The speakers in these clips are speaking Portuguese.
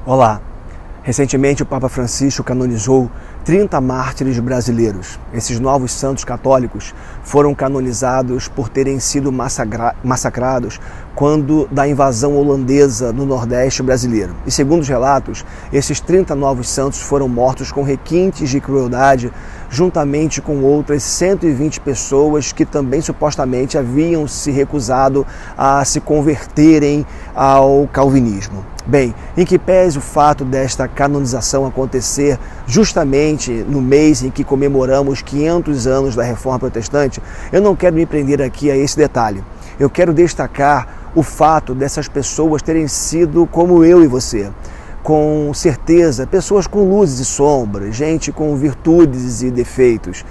Olá! Recentemente o Papa Francisco canonizou 30 mártires brasileiros. Esses novos santos católicos foram canonizados por terem sido massacrados quando da invasão holandesa no Nordeste brasileiro. E segundo os relatos, esses 30 novos santos foram mortos com requintes de crueldade, juntamente com outras 120 pessoas que também supostamente haviam se recusado a se converterem ao calvinismo. Bem, em que pese o fato desta canonização acontecer justamente no mês em que comemoramos 500 anos da Reforma Protestante, eu não quero me prender aqui a esse detalhe. Eu quero destacar o fato dessas pessoas terem sido como eu e você. Com certeza, pessoas com luzes e sombras, gente com virtudes e defeitos,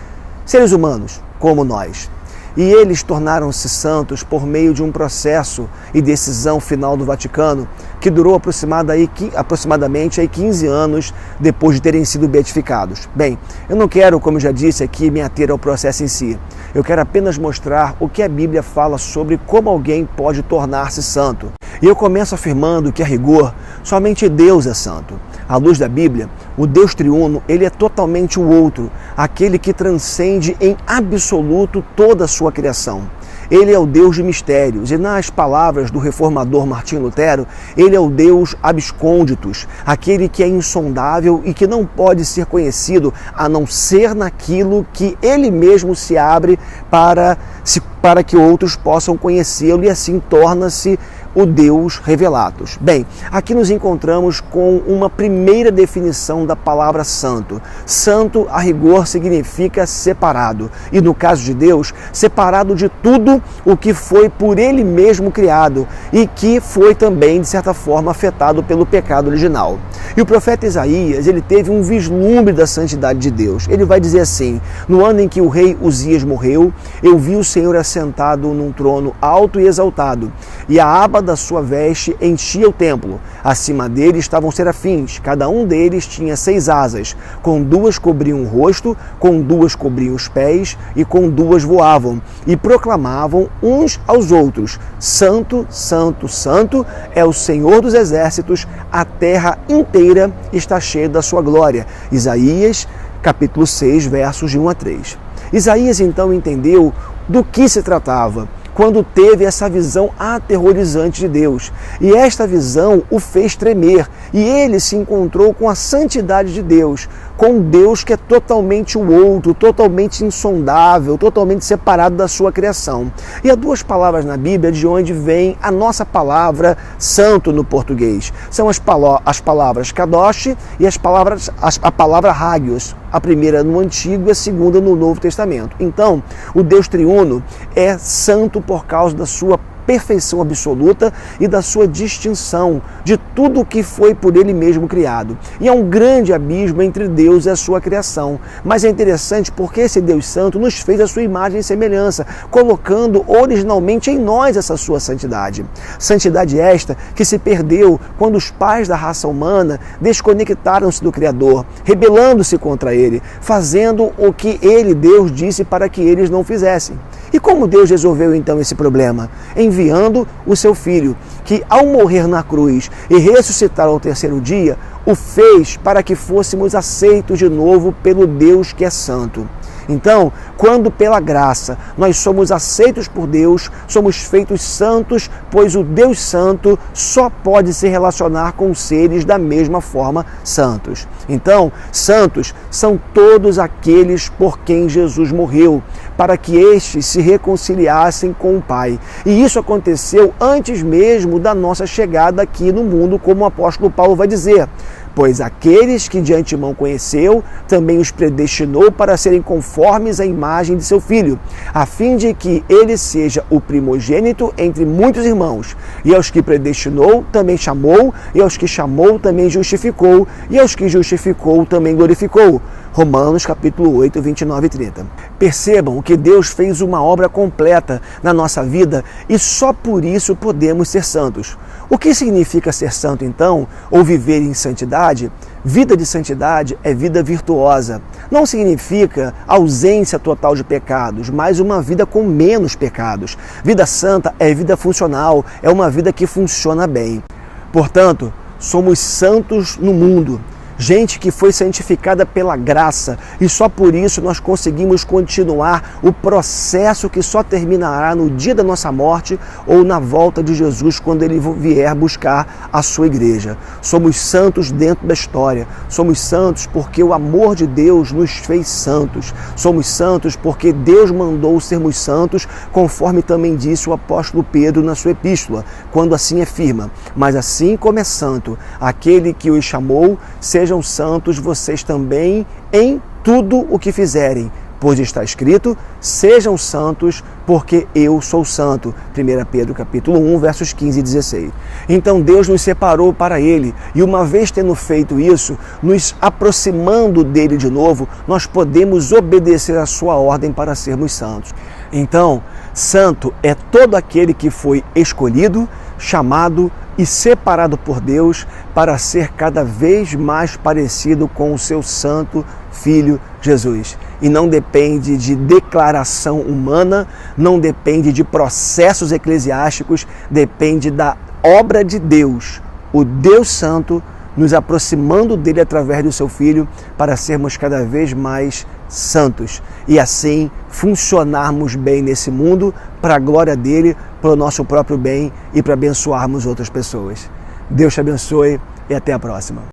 seres humanos como nós. E eles tornaram-se santos por meio de um processo e decisão final do Vaticano que durou aproximadamente 15 anos depois de terem sido beatificados. Bem, eu não quero, como eu já disse aqui, me ater ao processo em si. Eu quero apenas mostrar o que a Bíblia fala sobre como alguém pode tornar-se santo. E eu começo afirmando que, a rigor, somente Deus é santo. À luz da Bíblia, o Deus triuno, ele é totalmente o outro, aquele que transcende em absoluto toda a sua criação. Ele é o Deus de mistérios e, nas palavras do reformador Martinho Lutero, ele é o Deus abscônditus, aquele que é insondável e que não pode ser conhecido a não ser naquilo que ele mesmo se abre para que outros possam conhecê-lo, e assim torna-se o Deus revelados. Bem, aqui nos encontramos com uma primeira definição da palavra santo. Santo, a rigor, significa separado. E no caso de Deus, separado de tudo o que foi por Ele mesmo criado e que foi também, de certa forma, afetado pelo pecado original. E o profeta Isaías, ele teve um vislumbre da santidade de Deus. Ele vai dizer assim: no ano em que o rei Uzias morreu, eu vi o Senhor assentado num trono alto e exaltado, e a aba da sua veste enchia o templo. Acima dele estavam serafins, cada um deles tinha 6 asas, com 2 cobriam o rosto, com 2 cobriam os pés, e com 2 voavam, e proclamavam uns aos outros: Santo, Santo, Santo é o Senhor dos exércitos, a terra inteira está cheia da sua glória. Isaías, capítulo 6, versos de 1 a 3. Isaías então entendeu do que se tratava quando teve essa visão aterrorizante de Deus. E esta visão o fez tremer, e ele se encontrou com a santidade de Deus, com Deus que é totalmente o outro, totalmente insondável, totalmente separado da sua criação. E há 2 palavras na Bíblia de onde vem a nossa palavra santo no português. São as palavras kadosh e a palavra hagios. A primeira no Antigo e a segunda no Novo Testamento. Então, o Deus triuno é santo por causa da sua perfeição absoluta e da sua distinção de tudo o que foi por ele mesmo criado. E há um grande abismo entre Deus e a sua criação. Mas é interessante porque esse Deus santo nos fez a sua imagem e semelhança, colocando originalmente em nós essa sua santidade. Santidade esta que se perdeu quando os pais da raça humana desconectaram-se do Criador, rebelando-se contra ele, fazendo o que ele, Deus, disse para que eles não fizessem. E como Deus resolveu então esse problema? Enviando o seu Filho, que ao morrer na cruz e ressuscitar ao 3º dia, o fez para que fôssemos aceitos de novo pelo Deus que é santo. Então, quando pela graça nós somos aceitos por Deus, somos feitos santos, pois o Deus santo só pode se relacionar com seres da mesma forma santos. Então, santos são todos aqueles por quem Jesus morreu, para que estes se reconciliassem com o Pai. E isso aconteceu antes mesmo da nossa chegada aqui no mundo, como o apóstolo Paulo vai dizer: pois aqueles que de antemão conheceu, também os predestinou para serem conformes à imagem de seu Filho, a fim de que ele seja o primogênito entre muitos irmãos. E aos que predestinou, também chamou, e aos que chamou, também justificou, e aos que justificou, também glorificou. Romanos capítulo 8, 29 e 30. Percebam que Deus fez uma obra completa na nossa vida e só por isso podemos ser santos. O que significa ser santo então, ou viver em santidade? Vida de santidade é vida virtuosa. Não significa ausência total de pecados, mas uma vida com menos pecados. Vida santa é vida funcional, é uma vida que funciona bem. Portanto, somos santos no mundo. Gente que foi santificada pela graça e só por isso nós conseguimos continuar o processo que só terminará no dia da nossa morte ou na volta de Jesus quando Ele vier buscar a sua igreja. Somos santos dentro da história, somos santos porque o amor de Deus nos fez santos, somos santos porque Deus mandou sermos santos, conforme também disse o apóstolo Pedro na sua epístola, quando assim afirma: mas assim como é santo aquele que os chamou, sejam santos vocês também em tudo o que fizerem, pois está escrito: sejam santos, porque eu sou santo. 1 Pedro capítulo 1, versos 15 e 16. Então Deus nos separou para Ele, e uma vez tendo feito isso, nos aproximando dEle de novo, nós podemos obedecer a sua ordem para sermos santos. Então, santo é todo aquele que foi escolhido, chamado e separado por Deus para ser cada vez mais parecido com o seu santo Filho Jesus. E não depende de declaração humana, não depende de processos eclesiásticos, depende da obra de Deus, o Deus Santo, nos aproximando dele através do seu Filho para sermos cada vez mais santos e assim funcionarmos bem nesse mundo para a glória dele, para o nosso próprio bem e para abençoarmos outras pessoas. Deus te abençoe e até a próxima.